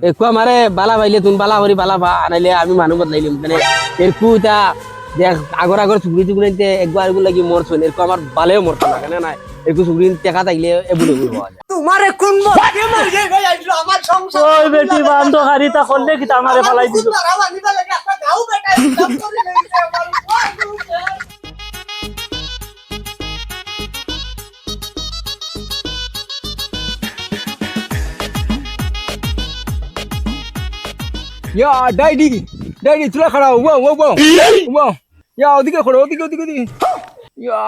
একু আমারে বালা পাইলে তুমি বালা করি বালা পা আনাইলে আমি মানুষ বদলাইলিম মানে এরকু এটা দেখ আগর চুগড়ি চুগড়িতে একবার এগুলো লাগি মরছো এরকু আমার বালেও মরতো না কেন না একটু চুগড়ি টেকা থাকলে এবুলে হওয়া যায় তোমারে কোন মতে মারি যাই ভাই আইলো আমার সংসার ওই বেটি বান্ধ হারিতা করলে কি আমারে ফালাই দিল তারাও আনিবা লাগে একটা গাও বেটা সব করে লইছে আমার या डैडी चला खड़ा हुआ हुआ या ओदिके खड़ो ओदिके या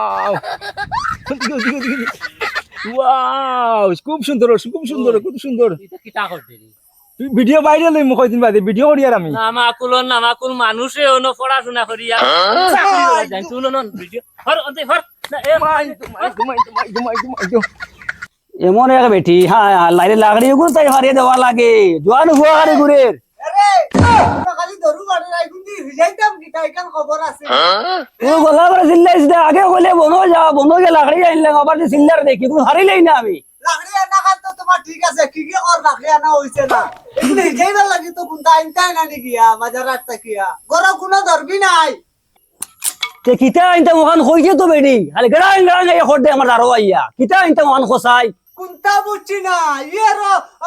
ओदिके वाव खूब सुंदर কত সুন্দর এটা কিটা করতে ভিডিও বাইরে লই মই কয়দিন বাদে ভিডিও করি আর আমি নামাকুল মানুষে অন্য পড়াশোনা করিয়া চাকরি করে যায় তুই নন ভিডিও হর অতে হর এমন এক বেটি হ্যাঁ লাইনে লাগড়ি গুলো তাই হারিয়ে দেওয়া লাগে জোয়ান হুয়া হারে গুড়ের আরে তোরা খালি ধরু বাড়ি রাখুন দি যাইতাম কি কাইকান খবর আছে ও গলা করে চিল্লাইছ দে আগে বলে বনো গে লাগড়ি আইলে আবার যে চিল্লার দেখি কোনো হারিলেই না আমি লাকড়ি আনা খান তো তোমার ঠিক আছে কি আর লাকড়ি আনা হইছে না এগুলো যাইবার লাগি তো কোনটা আনতাই না গিয়া বাজার রাস্তা কিয়া গরো কোনো ধরবি নাই তে কিতা আইনতা ওখান কইছে তো বেটি খালি গড়াং এই খড় দে আমার দারো আইয়া কিতা আইনতা ওখান খসাই কোনটা বুঝছি না ইয়ের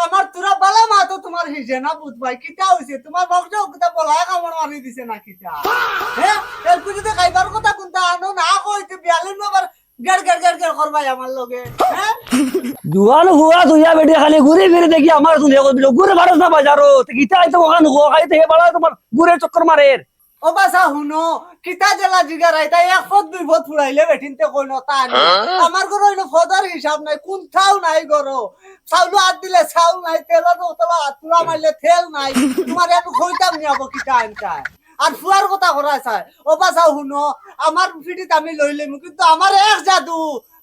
আমার তোরা বালা মা তো তোমার হিসে না বুঝ ভাই কিটা হইছে তোমার বকটা কোনটা বলায় কামড় মারি দিছে না কিটা হ্যাঁ এর পুজোতে খাইবার কথা কোনটা আনো না কইতে বিয়ালিন আবার গড় করবাই আমার লগে হ্যাঁ জোয়ান হুয়া তুইয়া বেটি খালি ঘুরে ফিরে দেখি আমার শুনে ঘুরে ভারত না বাজারো তে কিতা আইনতা ওখান গো খাইতে হে বালা তোমার ঘুরে চক্কর মারের ও বাসা হুনো কিতা জেলা জিগার আইতা এক ফদ দুই ফদ ফুরাইলে বেঠিনতে কই নতা আমার ঘর হইলো ফদার হিসাব নাই কোনটাও নাই গরো চাউল আদ দিলে চাউল নাই তেল তোলা তুলা মারলে তেল নাই তোমার একটু কইতাম নিয়াব কিতা আনতা আর ফুয়ার কথা করা চাই ও বাসা হুনো আমার ফিটিত আমি লইলাম কিন্তু আমার এক জাদু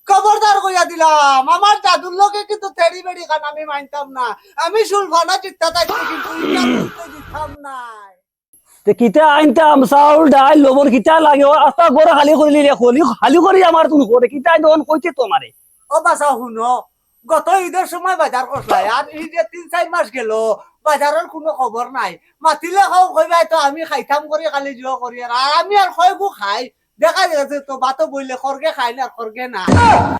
খবরদার কইয়া দিলাম আমার জাদুর লোকে কিন্তু তেড়ি বেড়ি খান আমি মানতাম না আমি সুলফানা চিত্তা থাকতে কিন্তু ইটা বলতে দিতাম নাই তে কিতা আইনতাম চাউল ডাল লবণ কিতা লাগে আস্তা গড়া খালি করিলি রে খালি করি আমার তুমি করে কিতা আইন তখন কইছে তোমারে ও বাসা হুনো গত ঈদের সময় বাজার করলাই আর ঈদের ৩-৪ মাস গেল বাজারের কোনো খবর নাই মাতিলে খাও কইবাই তো আমি খাইতাম করি খালি জুয়া করি আর আমি আর কয়গু খাই দেখা যাচ্ছে তো বাতো বইলে খরগে খাই না খরগে না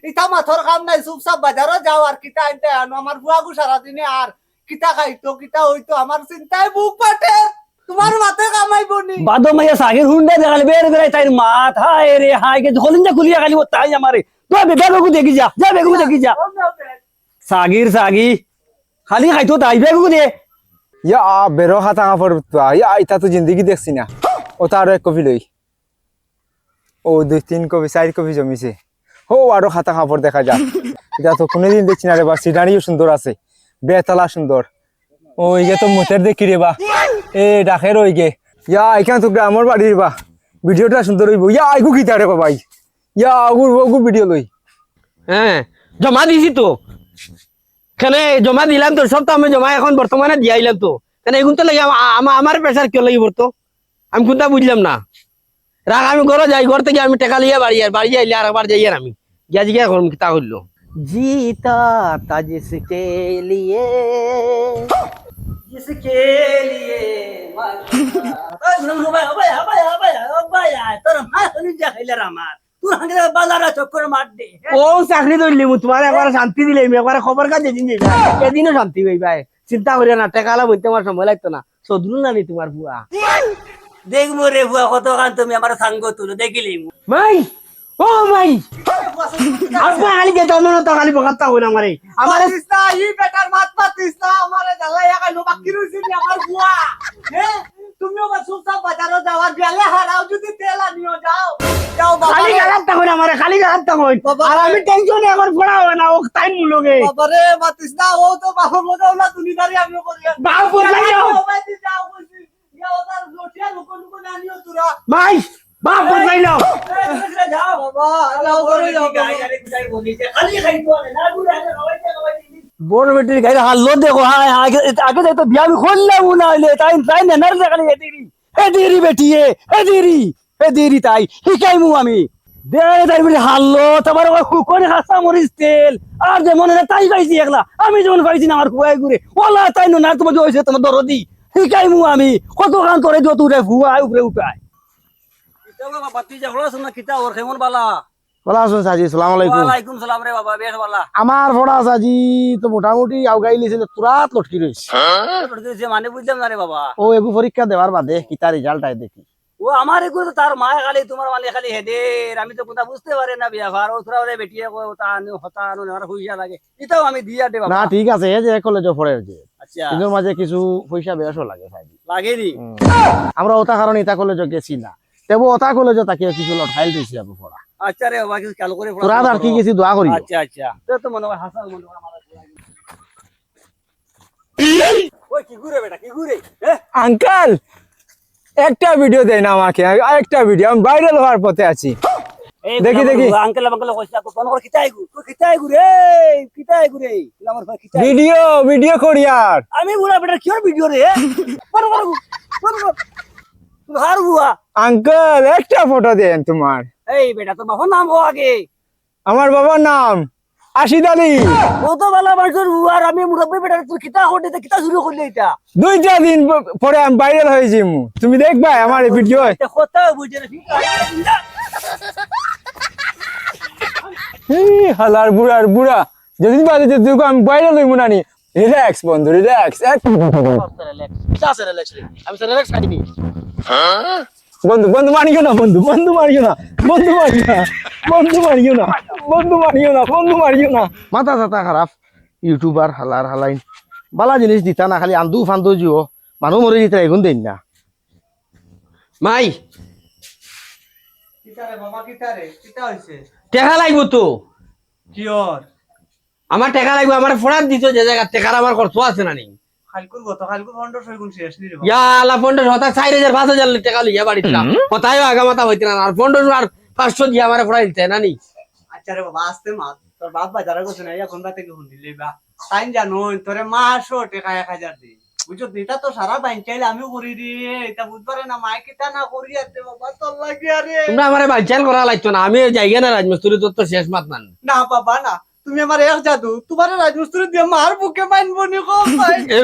ইটা মাথর কাম নাই চুপচাপ বাজারও যাও আর কিতা আনতে আনো আমার বুয়াগু সারাদিনে আর কিতা খাইতো কিতা হইতো আমার চিন্তায় বুক পাটে তোমার মাথা কামাইবো নি বাদো মাইয়া সাগের হুন্ডা দেখালে বের তাই মাত হায় রে হায় কে হলিঞ্জা খুলিয়া খালি ও তাই আমারে তো বেগু দেখি যা বেগু দেখি যা সাগি খালি খাইতো তাই বেগু দে या बेरो खाता पर या इता तो जिंदगी देखছি না ও তার এক কপি লই ও 2-3 কপি 4 কপি জমিছে ও আরো খাতা খাবার দেখা যায় এটা তো কোনদিন দেখছি না রে বা সিডানিও সুন্দর আছে বেতলা সুন্দর ও ইগে তো মুতের দেখি রে বা এ ডাকের ওইগে ইয়া এখান তো গ্রামের বাড়ির বা ভিডিওটা সুন্দর হইব ইয়া আইগু কিতা রে ভাই ইয়া আগু ভিডিও লই হ্যাঁ জমা দিছি তো কেন জমা দিলাম তো সব তো আমি জমা এখন বর্তমানে দিয়াইলাম তো কেন এগুন তো লাগে আমার প্রেসার কেউ লাগিব তো আমি কোনটা বুঝলাম না রাগ আমি ঘরে যাই ঘর থেকে আমি টাকা লিয়ে বাড়ি আইলে আর একবার যাই আর আমি গিয়া জিজ্ঞাসা করলাম কিতা হইলো জিতা তা জিসকে লিয়ে जिसके लिए তোর মা হলিঞ্জা খাইলে আমার তুই হাঙ্গে বাজারে চক্কর মার দে ও চাকরি ধরলি তোমার একবার শান্তি দিলে একবার খবর কাজে দিন এদিনও শান্তি হই ভাই চিন্তা করিও না টাকা আলা বলতে আমার সময় লাগতো না সদরু নানি তোমার বুয়া দেখবো রে বুয়া কতক্ষণ তুমি আমার সাঙ্গ তুলো দেখিলি মাই ও মাই আপনি খালি যেতে না তো খালি বকাতা হই না আমারে আমারে ইসনা ই বেটার মাত পাতিস না আমারে জ্বালাই একা নো বাকি রইছে নি আমার বুয়া হ্যাঁ তুমিও বা সুসা বাজারও যাওয়ার বিয়ালে হারাও যদি তেল আনিও যাও বাবা খালি গালাতা হই না আমারে খালি গালাতা হই আর আমি টেনশনে এখন পড়া হয় না ও টাইম মুলোগে বাবারে মাতিস না ও তো বাবা মজাওলা দুনিদারি আমিও করি বাপ বলাই যাও যাও কইছি যাও তার লোটিয়া লোক আনিও তোরা মাই বাপ বলাই নাও যাও বাবা আল্লাহ করে যাও খালি খাইতো না গুড়া বড় বেটির গায়ে হাল্লো দেখো হ্যাঁ আগে যাই তো বিয়া আমি করলাম না হইলে তাই না খালি এদিরি বেটি এদিরি তাই শিখাইমু আমি দে তাই বলে হারলো তোমার কোন হাসা মরিস তেল আর যেমন তাই পাইছি একলা আমি যেমন পাইছি না আমার খুয়াই ঘুরে ওলা তাই না তোমাকে হয়েছে তোমার দরদি শিকাই মু আমি কত কান করে যত উঠে ভুয়া উপরে উঠায় বাবা বাতি যা হলো না কিতা ওর কেমন বালা ভালো আছেন সাজি, সালাম আলাইকুম। ওয়ালাইকুম সালাম রে বাবা বেশ বালা আমার ফোড়া সাজি তো মোটামুটি আউগাই লিছিল পুরাত লটকি রয়েছে। মানে বুঝলাম না রে বাবা ও এগু পরীক্ষা দেওয়ার বাদে কিতা রেজাল্ট আই দেখি। ও আমার এগুলো তো তার মায় খালি তোমার মানে খালি হেদের আমি তো কোথা বুঝতে পারি না বিয়া ভার ওরা ওরে বেটিয়ে কো তা আনু হতা আনু আর হইয়া লাগে এটাও আমি দিয়া দে না বাবা ঠিক আছে, এই যে কলেজে পড়ে যে আচ্ছা এগুলোর মাঝে কিছু পয়সা বেশও লাগে সাজি। লাগেনি আমরা ওটা কারণে ইতা কলেজে গেছি না, তেবু ওটা কলেজে তাকে কিছু লঠাইল দিছি আমি পড়া। আচ্ছা রে বাবা কিছু চালু করে তোরা আর কি কিছু দোয়া করি। আচ্ছা আচ্ছা তো তো মনে হয় হাসা মনে হয় আমার ওই কি ঘুরে বেটা কি ঘুরে আঙ্কাল একটা ভিডিও দেয় না আমাকে, আরেকটা ভিডিও আমি ভাইরাল হওয়ার পথে আছি। দেখি, দেখি। আঙ্কেল আঙ্কেল কইছা কোন করে খিতাই গু তুই খিতাই ঘুরে খিতাই ঘুরে আমার ভাই খিতাই ভিডিও করি আর আমি বুড়া বেটা কি ভিডিও রে বড় বড় তুই হার বুয়া আঙ্কেল একটা ফটো দেন তোমার। এই বেটা তোর বাবার নাম হো আগে আমার বাবার নাম আশিদ আলী। কত বেলা মানুষের বুয়ার আমি মুরব্বী বেটা তুই খিতা করতে খিতা শুরু করলি এটা 2-4 দিন পরে আমি ভাইরাল হয়েছি। তুমি দেখবা আমার এই ভিডিও। এটা কথা বুঝে না হালার বুড়ার বুড়া যেদিন বাদে যে তুই আমি ভাইরাল হইব না নি। রিল্যাক্স বন্ধু রিল্যাক্স। বন্ধু মারিও না, বন্ধু মারিও না, বন্ধু মারিও না, বন্ধু মারিও না, বন্ধু মারিও না, বন্ধু মারিও না। মাথা চাথা খারাপ ইউটিউবার হালার হালাইন বালা জিনিস দিতা না, খালি আন্দু ফান্দু জিও মানুষ মরে দিতা এগুন দেন না। মাই কিতারে বাবা কিতারে কিতা হইছে টেকা লাগবো তো, কিয়র আমার টেকা লাগবে। আমার ফোড়াত দিত যে জায়গা টেকার আমার খরচ আছে না নি। খালকুর গতকালকু 1500 গুণ শেষ নি রে বাবা। ইয়া আলা 15 হতা 4000-5000 টাকা লইয়া বাড়িতে কোথায় আগা মাথা হইতে না। আর 1500 আর 500 দিয়ে আমার ফোড়া দিতে না নি। আচ্ছা রে বাবা আসতে মা তোর বাপ বাজারে গেছে না এখন রাতে কি হুন্দিলে বা তাই জানো তোরে মাসো টাকা 1000 দি বুঝছো দিতা তো সারা বাইন চাইলে আমি করি রে এটা বুঝবারে না মাই কিতা না করি আতে বাবা তোর লাগি আরে তোমরা আমারে বালচাল করা লাগতো না। আমি যাইগে না রাজমিস্ত্রি তোর তো শেষ মাত নান। না বাবা না তুমি আমার এক জাদু তোমার রাজমিস্ত্রি দিয়ে মার বুকে মানবো নি কো ভাই এই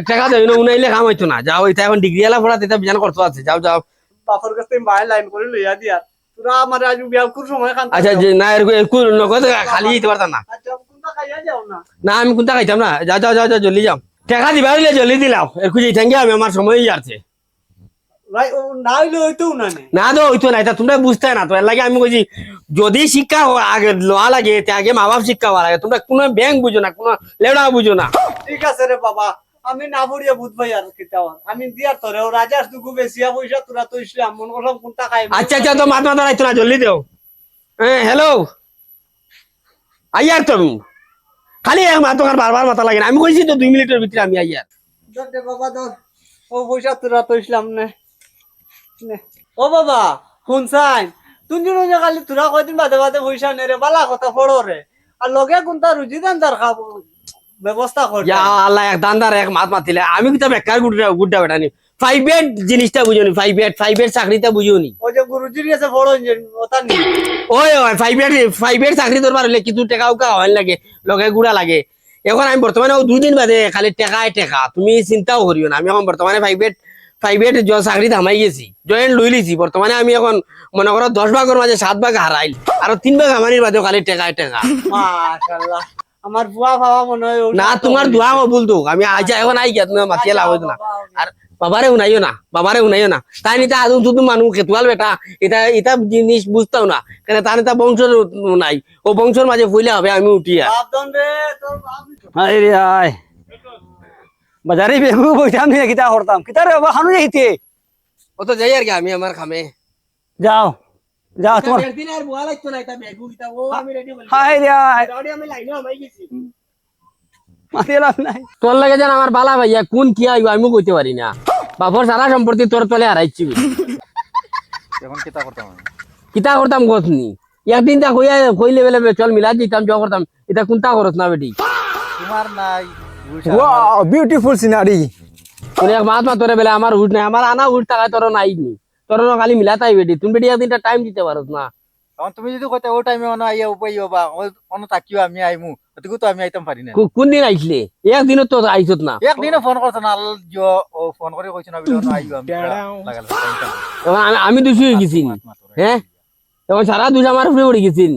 টাকা দেই না উনাইলে কাম হইতো না। যাও এটা এখন ডিগ্রি এলা ফোড়া দিতে বিজান করতে আছে। যাও যাও। বাপর কাছে মাই লাইন করে লইয়া দিয়া তোরা আমার আজ বিয়া কুর সময় খান আচ্ছা যে না এরকম নগদ খালি দিতে পারতাম না। আচ্ছা কোনটা খাইয়া যাও না না আমি কোনটা খাইতাম না। যাও যাও যাও যাও জলদি যাও। টাকা দিবা হইলে জলদি দিলাও। এরকম যেই থাকি আমি আমার সময় যাচ্ছে ভাই ও না হইলে হইতো না নে না তো হইতো না। এটা তোমরা বুঝতে না তো। এর লাগে আমি কইছি যদি শিক্ষা আগে লওয়া লাগে তে আগে মা বাপ শিক্ষা হওয়া লাগে। তোমরা কোনো ব্যাংক বুঝো না, কোনো লেওড়া বুঝো না। ঠিক আছে রে বাবা আমি না পড়িয়া বুঝ ভাই আর কিতাও আমি দিয়ার তোরে ও রাজার দুগু বেশিয়া পয়সা তোরা তো ইসলাম মন করলাম কোনটা খাই আচ্ছা আচ্ছা তো মাথা দাঁড়াইতো না, জলদি দেও। হ্যাঁ হ্যালো আইয়ার তুমি খালি এক মাথা বারবার মাথা লাগে না। আমি কইছি তো 2 মিনিটের ভিতরে আমি আইয়ার। ধর দে বাবা ধর ও পয়সা তোরা তো ইসলাম নে নে ও বাবা শুনছাই তুই যে খালি তোরা কয়দিন বাদে বাদে পয়সা নে রে বালা কথা পড়ো রে আর লগে কোনটা রুজি দান্দার খাব ব্যবস্থা কর ইয়া আল্লাহ এক দান্দার এক মাত মাতিলে আমি কিন্তু বেকার গুড্ডা বেটানি 5 বেড জিনিসটা বুঝিনি। 5 বেড চাকরিটা বুঝিনি। ও যে গুরুজির কাছে বড় ওটা নি ওই 5 বেড চাকরি দরবার হলে কিছু টাকা উকা হয় লাগে লগে গুড়া লাগে। এখন আমি বর্তমানে 2 দিন বাদে খালি টাকায় টাকা। তুমি চিন্তাও করিও না। আমি এখন বর্তমানে 5 বেড চাকরি থামাই গেছি, জয়েন্ট লই লিছি। বর্তমানে আমি এখন মনে করো 10 ভাগের মাঝে 7 ভাগ হারাইল আর 3 ভাগ আমানির বাদে খালি টাকায় টাকা। মাশাআল্লাহ আমার বুয়া বাবা মনে হয় না তোমার দোয়া কবুল তো। আমি আজ এখন আই গিয়া তুমি মাতিয়ে লাভ হইতো না। আর বাবারে উনাইও না, বাবারে উনাইও না। তাই নিতা আদম শুধু মানুষ খেতুয়াল বেটা এটা এটা জিনিস বুঝতাও না কেন তার নিতা বংশের নাই। ও বংশের মাঝে ফুইলে হবে আমি উঠিয়া। বাপদন রে তোর বাপ আয় রে আয় বাজারে বেগু বইতাম নি কিতা করতাম কিতা রে বাবা খানু যাইতে ও তো যাই আর কি আমি আমার খামে। যাও যাও তোমার একদিন আর বুয়া লাগতো না। এটা বেগু কিতা ও আমি রেডি বলি। হায় রে আয় রেডি আমি লাইনে আমাই গেছি। মাতিয়ে লাভ নাই তোর লাগে জান আমার বালা ভাইয়া কোন কি আইব আমি কইতে পারি না। বাপর সারা সম্পত্তি তোর তলে হারাইছি। এখন কিতা করতাম আমি? কিতা করতাম গছনি একদিন তা কইলে বেলে চল মিলা দিতাম জ করতাম। এটা কোনটা করত না বেটি তোমার নাই ওয়াও বিউটিফুল সিনারি। তোর এক মাত তোরে বেলে আমার উঠ নাই। আমার আনা উঠ টাকা তোর নাই নি। তোর খালি মিলাতাই বেটি। তুমি বেটি একদিনটা টাইম দিতে পারত না। তখন তুমি যদি কইতে ও টাইমে মানে আইয়া উপাইও বা অন্য তাকিও আমি আইমু ওদিকে তো আমি আইতাম পারি না কোন দিন আইসলে একদিনও তো আইসত না একদিনও ফোন করছ না আল্লাহ জিও ও ফোন করে কইছ না বিলো আইও আমি লাগাল তখন আমি দুষি হয়ে গেছি হ্যাঁ তখন সারা দুষ আমার উপরে উড়ে গেছেন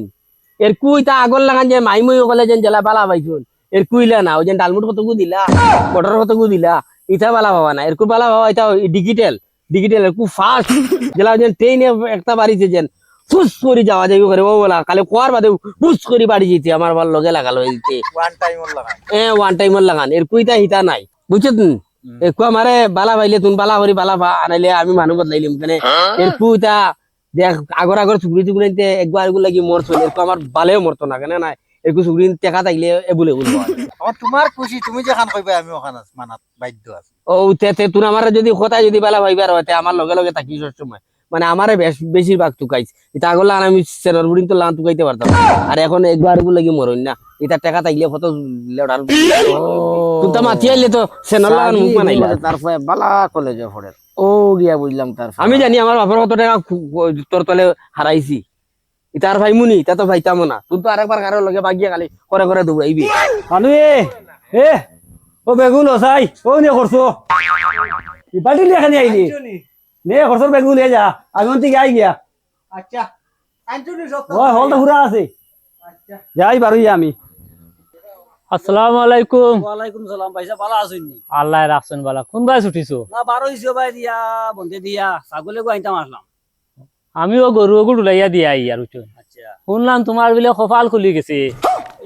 এর কুই তা আগর লাগান যে মাইমই কলে যেন জেলা বালা পাইছুন এর কুইলা না ওই যে ডালমুট কতকু দিলা মটর কতকু দিলা ইটা বালা ভাবা না এরকু বালা ভাবা এটা ডিজিটাল এর খুব ফাস্ট জেলা যেন ট্রেনে একটা বাড়িতে যেন ফুস করে যাওয়া যাবে করে ও বলা কালে কোয়ার বাদে ফুস করে বাড়ি যেতে আমার ভাল লগে লাগালো দিতে ওয়ান টাইম লাগাই ওয়ান টাইমর লাগান এর কুইটা হিতা নাই বুঝছেন একু আমারে বালা পাইলে তুন বালা করি বালা আনাইলে আমি মানুষ বদলাইলিম কেন এর কুইটা দেখ আগর চুকরিতে একবার এগুলো লাগি মরছো এরকম আমার বালেও মরতো না কেন না এরকম চুকরি টেকা থাকলে এবুলে বলবো আমার তোমার খুশি তুমি যেখান কইবা আমি ওখানে মানাত বাধ্য আছি ও তে তুন আমার যদি কথা যদি বালা ভাইবার হতে আমার লগে লগে থাকি সময় মানে আমারে বেশিরভাগ তুকাইছ এটা আগলা আমি সেনর বুড়িন তো লান তুকাইতে পারতাম আর এখন একবার এগুলো লাগি মরইন না এটা টেকা থাকলে কত লেডার তুই তো মাতি আইলে তো সেনর লাগান মুখ বানাইলা তারপরে বালা কলেজে পড়ে ও গিয়া বুঝলাম তারপর আমি জানি আমার বাপের কত টাকা তোর তলে হারাইছি ইতার ভাই মুনি তা তো ভাইতামো না তুই তো আরেকবার কারোর লগে বাগিয়া খালি করে দৌড়াইবি মানু এ ও বেগুন ওসাই ও নিয়ে করছো বাড়ি লিয়ে খানি আইলি নে করছোর বেগুন লিয়ে যা আমি অন্তি আই গিয়া আচ্ছা আঞ্চনি সব ও হলটা পুরা আছে আচ্ছা যাই বারুই আমি আসসালামু আলাইকুম ওয়ালাইকুম সালাম ভাইসা ভালো আছেন নি আল্লাহ রাখছেন বালা কোন ভাই ছুটিছো না বারো হইছো ভাই দিয়া বন্ধে দিয়া ছাগলে গো আইতাম আসলাম আমিও গরু উলাইয়া দিয়া আই আর উঠো আচ্ছা শুনলাম তোমার বিলে কপাল খুলি গেছে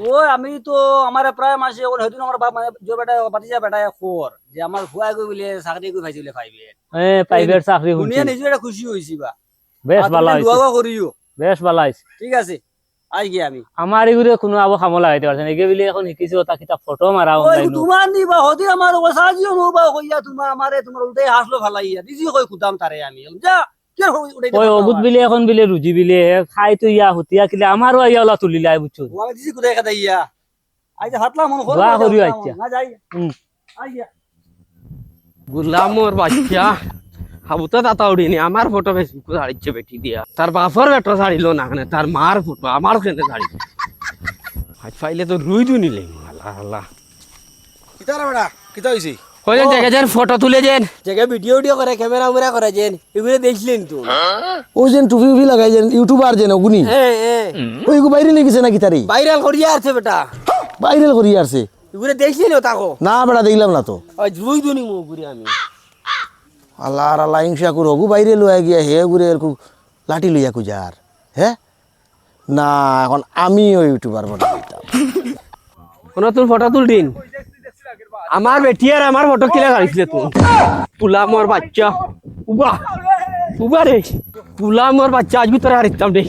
ও আমি তো আমার প্রায় মাসে ওর হয়তো আমার বাপ মানে যে বেটা বাতিজা বেটা খোর যে আমার ফুয়া গো বলে চাকরি কই পাইছি বলে পাইবে প্রাইভেট চাকরি শুনিয়ে শুনছি নিজে একটা খুশি হইছি বা বেশ ভালো হইছে দোয়া করিও বেশ ভালো হইছে ঠিক আছে আই গিয়া আমি আমার এগুলো কোনো আবো খামো লাগাইতে পারছে না এগুলো বিলে এখন শিখিছো তা কিতা ফটো মারা ওই অনলাইন তোমার নিবা হদি আমার ওসাজিও নবা কইয়া তোমার আমারে তোমার উল্টাই হাসলো ফালাইয়া দিজি কই কুদাম তারে আমি যা কি উড়াইতে ওই অবুত বিলে এখন বিলে রুজি বিলে খাই তো ইয়া হুতিয়া কিলে আমারও ইয়া ওলা তুলিলাই বুঝছো ওয়ালা দিজি কুদাই কাদাইয়া আইজা হাতলা মন খোল দোয়া করিও আচ্ছা। না যাই হুম। আই গিয়া গুলামর বাচ্চা হাবুতা দাতা উড়িনি আমার ফটো ফেসবুক ছাড়িচ্ছে বেটি দিয়া তার বাপর বেটো ছাড়িল না কেন তার মার ফটো আমার কেনে ছাড়ি আজ পাইলে তো রুই দু নিলে আল্লাহ আল্লাহ কিতা রে বেটা কিতা হইছে কইলেন দেখে যেন ফটো তুলে যেন জায়গায় ভিডিও করে ক্যামেরা করে যেন এগুলো দেখছিলেন তো ও যেন টুপি উপি লাগাই যেন ইউটিউবার যেন ওগুনি হ্যাঁ হ্যাঁ ওই গো বাইরে লেগেছে নাকি তারি ভাইরাল করিয়া আছে বেটা ভাইরাল করিয়া আসছে এগুলো দেখছিলেন তাকো না বেটা দেখলাম না তো আজ রুই দুনি মুখ ঘুরি আমি আল্লাহ আর আল্লাহ হিংসা করো গু বাইরে লইয়া গিয়া হে ঘুরে এরকম লাঠি লইয়া কুজার হ্যাঁ না এখন আমিও ইউটিউবার বনা হইতাম কোন তোর ফটো তুলদিন আমার বেটি আর আমার ফটো কিলা কাড়িছিলে তুই পুলামর বাচ্চা উবা রে পুলামর বাচ্চা আজ ভিতরে আর ইতাম রে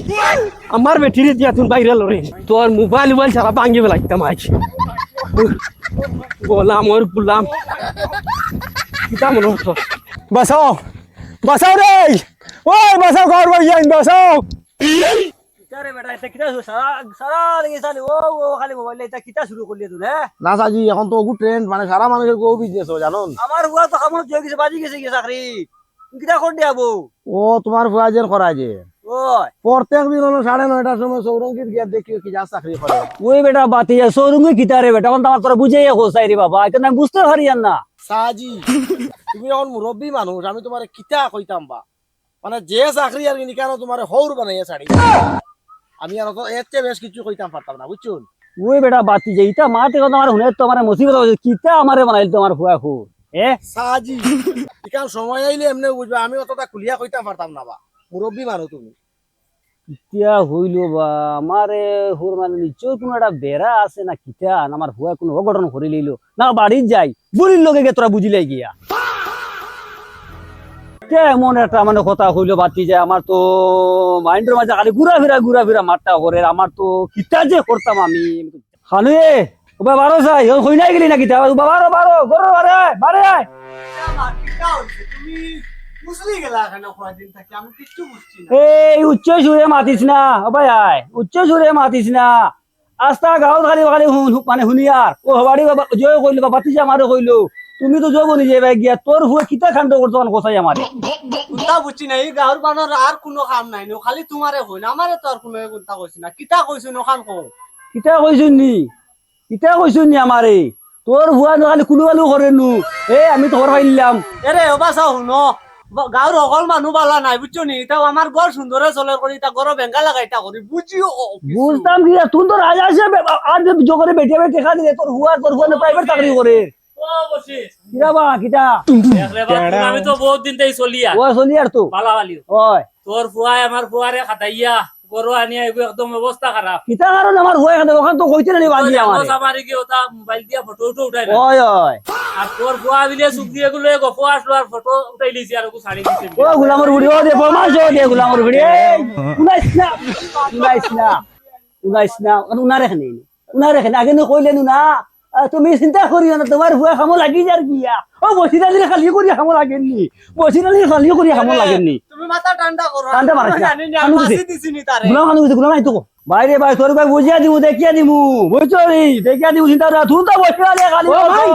আমার বেটির দিয়া তুই বাইরে লরে তোর মোবাইল সারা ভাঙি ফেলাইতাম আজ বলাম ওর পুলাম কিতা মনে হতো বাঁচাও বাঁচাও রে ওই বাঁচাও ঘর ভাইয়া বাঁচাও আরে বেটা এটা কিটা সারা সারা দেখে সালি ও খালি মোবাইল এটা কিটা শুরু করলি তুই হ্যাঁ না সাজি এখন তো ওগু ট্রেন্ড মানে সারা মানুষের গো বিজনেস হয় জানো আমার হুয়া তো কামত জয় গেছে বাজি গেছে কি চাকরি কিটা কর দিয়াবো ও তোমার ফুয়া যেন করায় যে ওই প্রত্যেক দিন হলো 9:30টার সময় সৌরঙ্গীর গিয়া দেখিও কি যা চাকরি করে ওই বেটা বাতি শোরুমে কিটা রে বেটা আমার তোরা বুঝাই হোসাই রে বাবা এটা আমি বুঝতে পারি না সাজি তুমি এখন মুরব্বী মানুষ আমি তোমার কিতা কইতাম বা মানে যে চাকরি আর কি কেন তোমার হৌর বানাইয়া ছাড়ি আমি আর তো এর চেয়ে বেশ কিছু কইতাম পারতাম না বুঝছুন ওই বেটা বাতি যে ইটা মাতে কথা আমার হুনে তো আমার মুসিবত হয়েছে কিটা আমারে বানাইল তো আমার হুয়া হু এ সাজি ইকান সময় আইলে এমনি বুঝবা আমি অতটা খুলিয়া কইতাম পারতাম না বা মুরব্বী মানুষ তুমি কিটা হইল বা আমারে হুর মানে নিশ্চয় কোনো একটা বেড়া আছে না কিটা না আমার হুয়া কোনো অঘটন করে লইল না বাড়ি যাই বুড়ির লগে গে তোরা বুঝিলাই গিয়া কেমন একটা মানে কথা হইল বাতি যায় আমার তো মাইন্ডের মাঝে খালি ঘুরা ফিরা মারটা করে আমার তো কিটা যে করতাম আমি খানুয়ে ওবা বারো যাই হই নাই গেলি না কিটা বারো গরো বারে কিটা হইছে তুমি মুসলি গেলা কেন কয়দিন থাকি আমি কিচ্ছু বুঝছি না এই উচ্চ সুরে মাতিস না ওবাই আয় উচ্চ সুরে মাতিস না আস্তা গাঁও খালি খালি মানে শুনিয়ার ও হবাড়ি জয় কইলো বা বাতি যা মারো কইলো তুমি তো জবনি যে ভাই গিয়া তোর হুয়া কিতা কাণ্ড করতো কোথায় আমার কোনটা বুঝছি না এই গাঁর বানর আর কোনো কাম নাই নো খালি তোমারে হই না আমারে তো আর কোনো কোনটা কইছি না কিতা কইছো নো খান কো কিতা কইছুন নি আমারে তোর হুয়া ন খালি কুলু আলু করে নু আমি তোর পাইলাম এরে ওবা চাও শুনো গাঁর অকল মানুহ বালা নাই বুঝছো নি তাও আমার ঘর সুন্দরে চলে করি তা ঘর বেঙ্গা লাগাইতা করি বুঝিও বুঝতাম কি তুই তো রাজা আছে আর জোরে বেটিয়া দেখা দিলে তোর হুয়া প্রাইভেট চাকরি করে ও বসিস কিরা বা কিতা দেখলে বা আমি তো বহুত দিন তাই চলিয়া ও চলি আর তো বালাবালি ওই তোর ফুয়াই আমার ফুয়ারে খাটাইয়া গরু আনিয়া এগু একদম অবস্থা খারাপ কিতা কারণ আমার হুয়া এখানে ওখান তো কইতে না বাজি আমার আমার কি ওটা মোবাইল দিয়া ফটো উঠাই না ওই ওই আর তোর ফুয়া বিলে সুখ দিয়ে গুলো গপ আসলো আর ফটো উঠাই লিছি আর ওকে ছাড়ি দিছে ও গুলামর বুড়ি ও দে ফরমাস ও দে গুলামর বুড়ি উনাইস না উনারে খানে আগে নো কইলেন না তুমি চিন্তা করিও না তোমার হুয়া খামো লাগি যার গিয়া ও বসিরালির খালি করিয়া খামো লাগেননি বসিরালির খালি করিয়া খামো লাগেননি তুমি মাথা ঠান্ডা করো ঠান্ডা মারিস না। জানি না ঠান্ডা ফাঁসি দিছি। দিছি নি তারে গুলাম খান গুলাম নাই তো বাইরে ভাই তোর ভাই বুঝিয়া দিমু দেখিয়া দিমু বুঝছো নি দেখিয়া দিমু চিন্তা না তুই তো বসিরালি খালি ও ভাই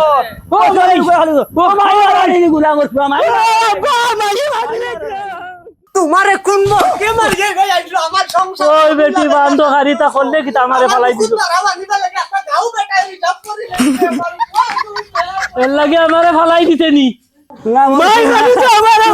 ও ভাই খালি ও ভাই আরে গুলামর পুরা মাই তোমারে কোন কে মারিয়ে গই আইলো আমার সংসার ওই বেটি বান্ধ হারিতা করলে কি আমারে ফালাই দিল তারা বানিবা লাগে একটা গাও বেটা হিসাব করি এর লাগে আমারে ফালাই দিতে নি ভাই খালি তো আমারে